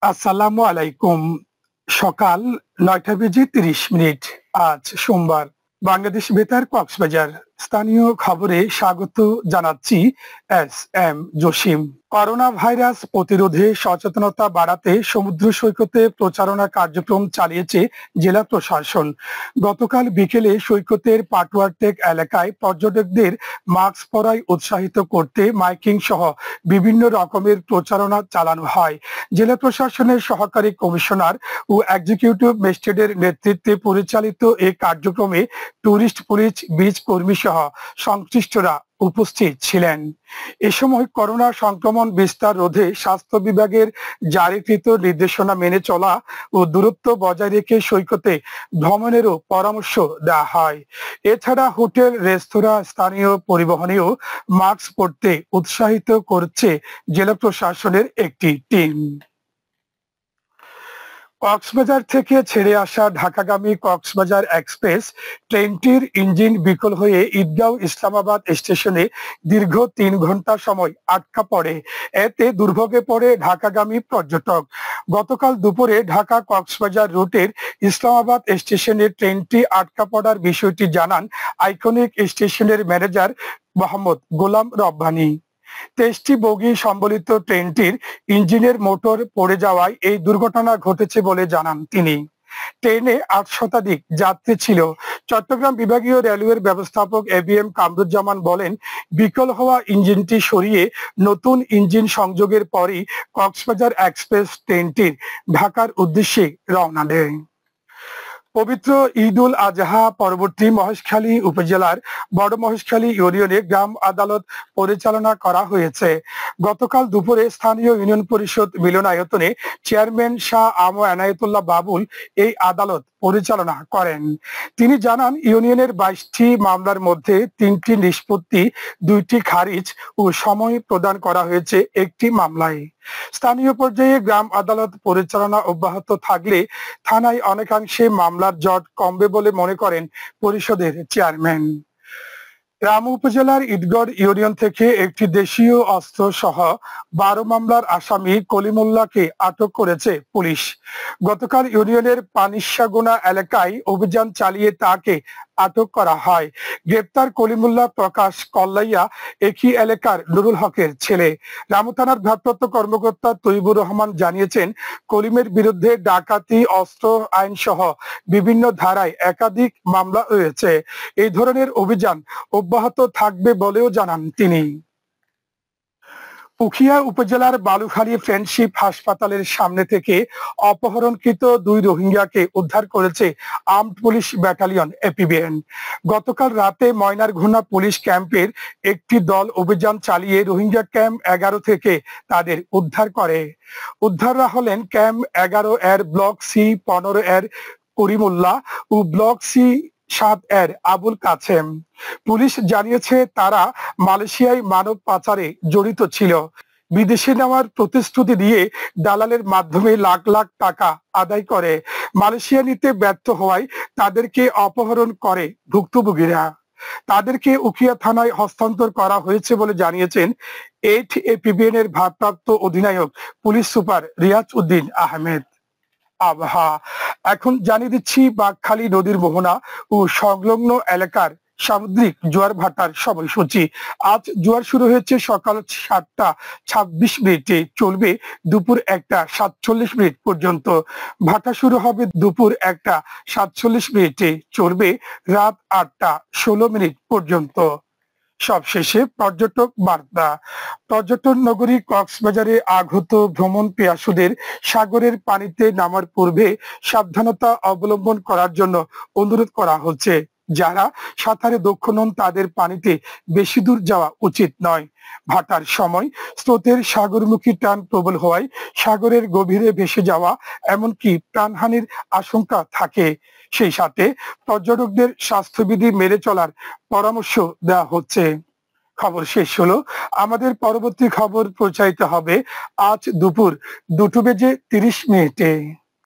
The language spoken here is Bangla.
আসসালামু আলাইকুম। সকাল ৯টা বেজে ৩০ মিনিট। আজ সোমবার। বাংলাদেশ বেতার কক্সবাজার। স্থানীয় খবরে স্বাগত জানাচ্ছি S M Jasim. Corona virus প্রতিরোধে সচেতনতা বাড়াতে সমুদ্র সৈকতে প্রচারণা কার্যক্রম চালিয়েছে জেলা প্রশাসন। গতকাল বিকেলে সৈকতের পাটুয়ারটেক এলাকায় পর্যটকদের মাস্ক পরায় উৎসাহিত করতে মাইকিং সহ বিভিন্ন রকমের প্রচারণা চালানো হয়। জেলা প্রশাসনের সহকারী কমিশনার ও এক্সিকিউটিভ ম্যাজিস্ট্রেটের নেতৃত্বে পরিচালিত এই কার্যক্রমে টুরিস্ট পুলিশ, বিচ কর্মী সহ সংশ্লিষ্টরা উপস্থিত ছিলেন। এ সময় করোনা সংক্রমণ বিস্তার রোধে স্বাস্থ্য বিভাগের জারিকৃত নির্দেশনা মেনে চলা ও দূরত্ব বজায় রেখে সৈকতে ভ্রমণেরও পরামর্শ দেওয়া হয়। এছাড়া হোটেল, রেস্তোরাঁ, স্থানীয় পরিবহনেও মাস্ক পরতে উৎসাহিত করছে জেলা প্রশাসনের একটি টিম। কক্সবাজার থেকে ছেড়ে আসা ঢাকাগামী কক্সবাজার এক্সপ্রেস ট্রেনটির ইঞ্জিন বিকল হয়ে ঈদগাঁও ইসলামাবাদ স্টেশনে দীর্ঘ ৩ ঘন্টা সময় আটকা পড়ে। এতে দুর্ভোগে পড়ে ঢাকাগামী পর্যটক। গতকাল দুপুরে ঢাকা কক্সবাজার রুটের ইসলামাবাদ স্টেশনে ট্রেনটি আটকা পড়ার বিষয়টি জানান আইকনিক স্টেশনের ম্যানেজার মোহাম্মদ গোলাম রব্বানী। ২৩টি বগি সম্বলিত ট্রেনটির ইঞ্জিনের মোটর পড়ে যাওয়ায় এই দুর্ঘটনা ঘটেছে বলে জানান তিনি। ট্রেনে ৮ শতাধিক যাত্রী ছিল। চট্টগ্রাম বিভাগীয় রেলওয়ের ব্যবস্থাপক এবিএম কামরুজ্জামান বলেন, বিকল হওয়া ইঞ্জিনটি সরিয়ে নতুন ইঞ্জিন সংযোগের পরই কক্সবাজার এক্সপ্রেস ট্রেনটির ঢাকার উদ্দেশ্যে রওনা দেয়। পবিত্র ঈদ উল আজহা পরবর্তী মহেশখালী উপজেলার বড় মহেশখালী ইউনিয়নে গ্রাম আদালত পরিচালনা করা হয়েছে। গতকাল দুপুরে স্থানীয় ইউনিয়ন পরিষদ মিলনায়তনে চেয়ারম্যান শাহ আম এনায়েতুল্লাহ বাবুল এই আদালত পরিচালনা করেন। তিনি জানান, ইউনিয়নের ২২টি মামলার মধ্যে ৩টি নিষ্পত্তি, ২টি খারিজ ও সময় প্রদান করা হয়েছে একটি মামলায়। স্থানীয় পর্যায়ে গ্রাম আদালত পরিচালনা অব্যাহত থাকলে থানায় অনেকাংশে মামলার জট কমবে বলে মনে করেন পরিষদের চেয়ারম্যান। রাম উপজেলার ঈদগড় ইউনিয়ন থেকে একটি দেশীয় অস্ত্র সহ ১২ মামলার আসামি কলিমুল্লাহকে আটক করেছে পুলিশ। গতকাল ইউনিয়নের পানিসাগুনা এলাকায় অভিযান চালিয়ে তাকে আটক করা হয়। গ্রেপ্তার কলিমুল্লাহ প্রকাশ কল্লাইয়া একই এলাকার নুরুল হকের ছেলে। রামু থানার ভারপ্রাপ্ত কর্মকর্তা তৈবুর রহমান জানিয়েছেন, কলিমের বিরুদ্ধে ডাকাতি, অস্ত্র আইন সহ বিভিন্ন ধারায় একাধিক মামলা রয়েছে। এই ধরনের অভিযান অব্যাহত থাকবে বলেও জানান তিনি। উখিয়া উপজেলার বালুখালী ফ্রেন্ডশিপ হাসপাতালের সামনে থেকে অপহরণকৃত ২ রোহিঙ্গাকে উদ্ধার করেছে আর্মড পুলিশ ব্যাটালিয়ন এপিবিএন। গতকাল রাতে ময়নারঘোনা পুলিশ ক্যাম্পের একটি দল অভিযান চালিয়ে রোহিঙ্গা ক্যাম্প ১১ থেকে তাদের উদ্ধার করে। উদ্ধাররা হলেন ক্যাম্প ১১ এর ব্লক সি ১৫ এর করিমুল্লাহ ও ব্লক সি ৭ এর আবুল কাছেম। পুলিশ জানিয়েছে, তারা মালয়েশিয়ায় মানব পাচারে জড়িত ছিল। বিদেশে নেওয়ার প্রতিশ্রুতি দিয়ে দালালের মাধ্যমে লাখ লাখ টাকা আদায় করে। মালয়েশিয়া নিতে ব্যর্থ হওয়ায় তাদেরকে অপহরণ করে ভুক্তভোগীরা। তাদেরকে উখিয়া থানায় হস্তান্তর করা হয়েছে বলে জানিয়েছেন ৮ এপিবিএন এর ভারপ্রাপ্ত অধিনায়ক পুলিশ সুপার রিয়াজ উদ্দিন আহমেদ। আবহাওয়া এখন জানিয়ে দিচ্ছি বাঁকখালী নদীর মোহনা ও সংলগ্ন এলাকার সামুদ্রিক জোয়ার ভাটার সময়সূচি। আজ জোয়ার শুরু হয়েছে সকাল ৭টা ২৬ মিনিটে, চলবে দুপুর ১টা ৪৭ মিনিট পর্যন্ত। ভাটা শুরু হবে দুপুর ১টা ৪৭ মিনিটে, চলবে রাত ৮টা ১৬ মিনিট পর্যন্ত। সবশেষে পর্যটক বার্তা। পর্যটন নগরী কক্সবাজারে আগত ভ্রমণ পিয়াসুদের সাগরের পানিতে নামার পূর্বে সাবধানতা অবলম্বন করার জন্য অনুরোধ করা হচ্ছে। যারা সাঁতারে দক্ষ নন তাদের পানিতে বেশি দূর যাওয়া উচিত নয়। ভাটার সময় স্রোতের সাগরমুখী টান প্রবল হওয়ায় সাগরের গভীরে ভেসে যাওয়া এমনকি প্রাণহানির আশঙ্কা থাকে। সেই সাথে পর্যটকদের স্বাস্থ্যবিধি মেনে চলার পরামর্শ দেওয়া হচ্ছে। খবর শেষ হলো। আমাদের পরবর্তী খবর প্রচারিত হবে আজ দুপুর ২টো বেজে ৩০ মিনিটে।